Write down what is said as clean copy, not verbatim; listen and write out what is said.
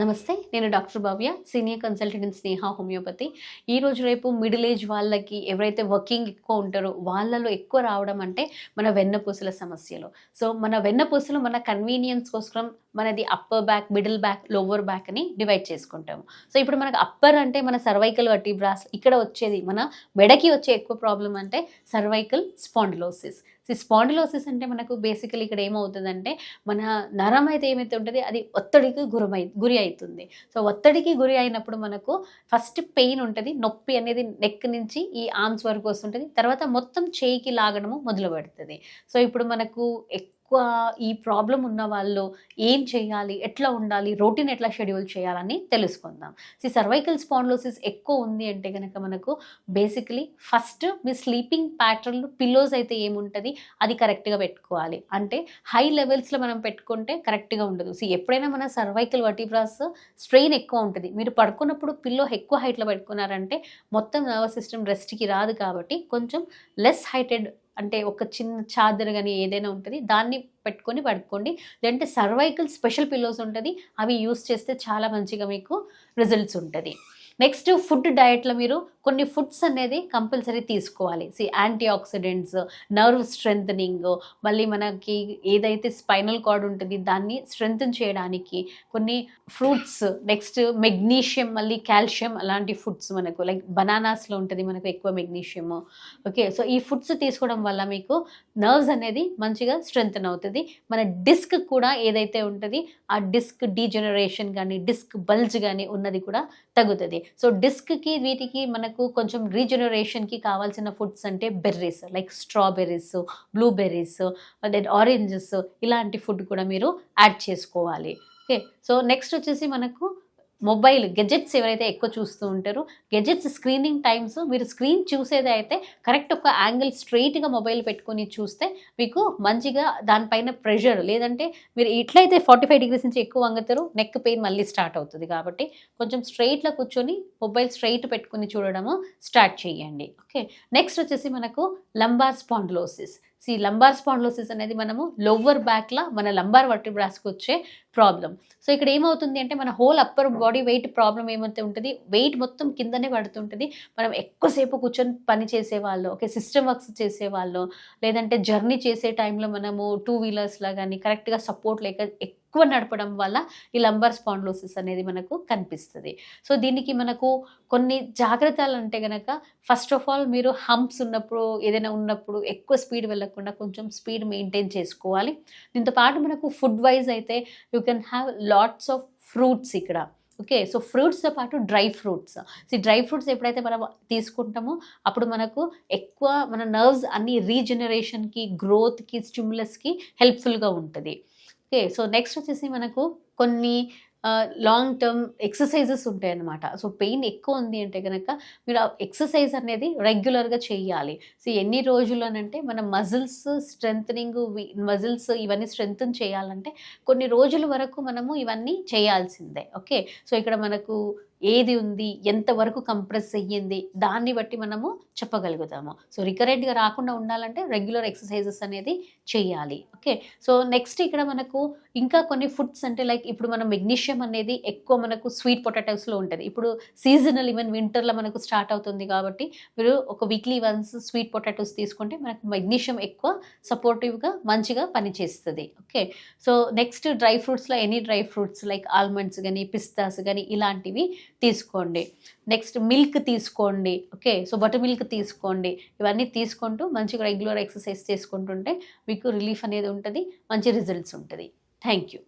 నమస్తే. నేను doctor Bhavya, senior consultant in Sneha homeopathy. ఈరోజు రేపు మిడిల్ ఏజ్ వాళ్ళకి ఎవరైతే వర్కింగ్ ఎక్కువ ఉంటారో వాళ్ళలో ఎక్కువ రావడం అంటే మన వెన్నపూసల సమస్యలు. సో, మన వెన్నపూసలు మన కన్వీనియన్స్ కోసం మనది upper back, middle back, lower back అని డివైడ్ చేసుకుంటాము. సో, ఇప్పుడు మనకు అప్పర్ అంటే మన సర్వైకల్ వర్టిబ్రాస్ ఇక్కడ వచ్చేది మన మెడకి వచ్చే ఎక్కువ ప్రాబ్లమ్ అంటే సర్వైకల్ స్పాండిలోసిస్. స్పాండిలోసిస్ అంటే మనకు బేసికలీ ఇక్కడ ఏమవుతుందంటే మన నరం అయితే ఏమైతే ఉంటుందో అది ఒత్తిడికి గురి అవుతుంది. సో ఒత్తిడికి గురి అయినప్పుడు మనకు ఫస్ట్ పెయిన్ ఉంటుంది, నొప్పి అనేది నెక్ నుంచి ఈ ఆర్మ్స్ వరకు వస్తుంటుంది, తర్వాత మొత్తం చేయికి లాగడము మొదలు పెడుతుంది. సో ఇప్పుడు మనకు ఈ ప్రాబ్లం ఉన్న వాళ్ళు ఏం చేయాలి, ఎట్లా ఉండాలి, రొటీన్ ఎట్లా షెడ్యూల్ చేయాలని తెలుసుకుందాం. సర్వైకల్ స్పాండిలోసిస్ ఎక్కువ ఉంది అంటే కనుక మనకు బేసికలీ ఫస్ట్ మీ స్లీపింగ్ ప్యాటర్న్ పిల్లోస్ అయితే ఏముంటుంది అది కరెక్ట్గా పెట్టుకోవాలి. అంటే హై లెవెల్స్లో మనం పెట్టుకుంటే కరెక్ట్గా ఉండదు. ఎప్పుడైనా మన సర్వైకల్ వర్టిబ్రాస్ స్ట్రెయిన్ ఎక్కువ ఉంటుంది, మీరు పడుకున్నప్పుడు పిల్లో ఎక్కువ హైట్లో పెట్టుకున్నారంటే మొత్తం నర్వస్ సిస్టమ్ రెస్ట్కి రాదు. కాబట్టి కొంచెం లెస్ హైటెడ్ అంటే ఒక చిన్న చాదర్ కానీ ఏదైనా ఉంటుంది దాన్ని పెట్టుకొని పడుకోండి. లేదంటే సర్వైకల్ స్పెషల్ పిల్లోస్ ఉంటుంది, అవి యూస్ చేస్తే చాలా మంచిగా మీకు రిజల్ట్స్ ఉంటుంది. నెక్స్ట్ ఫుడ్ డయట్లో మీరు కొన్ని ఫుడ్స్ అనేది కంపల్సరీ తీసుకోవాలి. యాంటీ ఆక్సిడెంట్స్, నర్వ్ స్ట్రెంథనింగ్, మళ్ళీ మనకి ఏదైతే స్పైనల్ కార్డ్ ఉంటుంది దాన్ని స్ట్రెంథన్ చేయడానికి కొన్ని ఫ్రూట్స్, నెక్స్ట్ మెగ్నీషియం, మళ్ళీ కాల్షియం అలాంటి ఫుడ్స్ మనకు లైక్ బనానాస్లో ఉంటుంది మనకు ఎక్కువ మెగ్నీషియము. ఓకే, సో ఈ ఫుడ్స్ తీసుకోవడం వల్ల మీకు నర్వ్స్ అనేది మంచిగా స్ట్రెంథన్ అవుతుంది. మన డిస్క్ కూడా ఏదైతే ఉంటుంది ఆ డిస్క్ డీజనరేషన్ కానీ డిస్క్ బల్జ్ కానీ ఉన్నది కూడా తగ్గుతుంది. సో డిస్క్కి వీటికి మనకు కొంచెం రీజనరేషన్కి కావాల్సిన ఫుడ్స్ అంటే berries like strawberries, blueberries, then oranges, ఇలాంటి ఫుడ్ కూడా మీరు యాడ్ చేసుకోవాలి. ఓకే, సో నెక్స్ట్ వచ్చేసి మనకు మొబైల్ గెజెట్స్ ఎవరైతే ఎక్కువ చూస్తూ ఉంటారో గెజెట్స్ స్క్రీనింగ్ టైమ్స్ మీరు స్క్రీన్ చూసేది అయితే కరెక్ట్ ఒక యాంగిల్ స్ట్రైట్గా మొబైల్ పెట్టుకొని చూస్తే మీకు మంచిగా దానిపైన ప్రెషర్, లేదంటే మీరు ఇట్లయితే 45 degrees నుంచి ఎక్కువ వంగుతారు, నెక్ పెయిన్ మళ్ళీ స్టార్ట్ అవుతుంది. కాబట్టి కొంచెం స్ట్రైట్లో కూర్చొని మొబైల్ స్ట్రైట్ పెట్టుకుని చూడడము స్టార్ట్ చేయండి. ఓకే, నెక్స్ట్ వచ్చేసి మనకు లంబార్ స్పాండిలోసిస్. లంబార్ స్పాండిలోసిస్ అనేది మనము లోవర్ బ్యాక్లో మన లంబార్ వర్టిబ్రాస్కి వచ్చే ప్రాబ్లం. సో ఇక్కడ ఏమవుతుంది అంటే మన whole upper body weight problem ఏమైతే ఉంటుంది, వెయిట్ మొత్తం కిందనే పడుతుంటుంది. మనం ఎక్కువసేపు కూర్చొని పని చేసేవాళ్ళు, ఓకే, సిస్టమ్ వర్క్స్ చేసేవాళ్ళు, లేదంటే జర్నీ చేసే టైంలో మనము 2 వీలర్స్లో కానీ కరెక్ట్గా సపోర్ట్ లేక ఎక్కువ నడపడం వల్ల ఈ లంబార్ స్పాండిలోసిస్ అనేది మనకు కనిపిస్తుంది. సో దీనికి మనకు కొన్ని జాగ్రత్తలు అంటే కనుక ఫస్ట్ ఆఫ్ ఆల్ మీరు హంప్స్ ఉన్నప్పుడు, ఏదైనా ఉన్నప్పుడు ఎక్కువ స్పీడ్ వెళ్ళకుండా కొంచెం స్పీడ్ మెయింటైన్ చేసుకోవాలి. దీంతో పాటు మనకు ఫుడ్ వైజ్ అయితే you can have lots of fruits ఇక్కడ. ఓకే, సో ఫ్రూట్స్తో పాటు డ్రై ఫ్రూట్స్. డ్రై ఫ్రూట్స్ ఎప్పుడైతే మనం తీసుకుంటామో అప్పుడు మనకు ఎక్కువ మన నర్వ్స్ అన్ని రీజనరేషన్కి, గ్రోత్కి, స్టిమ్యులస్కి హెల్ప్ఫుల్గా ఉంటుంది. ఓకే, సో నెక్స్ట్ వచ్చేసి మనకు కొన్ని లాంగ్ టర్మ్ ఎక్సర్సైజెస్ ఉంటాయి అన్నమాట. సో పెయిన్ ఎక్కువ ఉంది అంటే కనుక మీరు ఆ ఎక్సర్సైజ్ అనేది రెగ్యులర్గా చేయాలి. ఎన్ని రోజులు అనంటే మన మజిల్స్ స్ట్రెంథనింగ్, మజిల్స్ ఇవన్నీ స్ట్రెంథన్ చేయాలంటే కొన్ని రోజుల వరకు మనము ఇవన్నీ చేయాల్సిందే. ఓకే, సో ఇక్కడ మనకు ఏది ఉంది, ఎంతవరకు కంప్రెస్ అయ్యింది దాన్ని బట్టి మనము చెప్పగలుగుతాము. సో రికరెంట్గా రాకుండా ఉండాలంటే రెగ్యులర్ ఎక్సర్సైజెస్ అనేది చేయాలి. ఓకే, సో నెక్స్ట్ ఇక్కడ మనకు ఇంకా కొన్ని ఫుడ్స్ అంటే లైక్ ఇప్పుడు మనం మెగ్నీషియం అనేది ఎక్కువ మనకు స్వీట్ పొటాటోస్లో ఉంటుంది. ఇప్పుడు సీజనల్ ఈవెన్ వింటర్లో మనకు స్టార్ట్ అవుతుంది కాబట్టి మీరు ఒక వీక్లీ వన్స్ స్వీట్ పొటాటోస్ తీసుకుంటే మనకు మెగ్నీషియం ఎక్కువ సపోర్టివ్గా మంచిగా పనిచేస్తుంది. ఓకే, సో నెక్స్ట్ డ్రై ఫ్రూట్స్లో any dry fruits like almonds కానీ, పిస్తాస్ కానీ ఇలాంటివి తీసుకోండి. నెక్స్ట్ మిల్క్ తీసుకోండి. ఓకే, సో బటర్ మిల్క్ తీసుకోండి. ఇవన్నీ తీసుకుంటూ మంచిగా రెగ్యులర్ ఎక్సర్సైజ్ చేసుకుంటుంటే మీకు రిలీఫ్ అనేది ఉంటుంది, మంచి రిజల్ట్స్ ఉంటుంది. Thank you.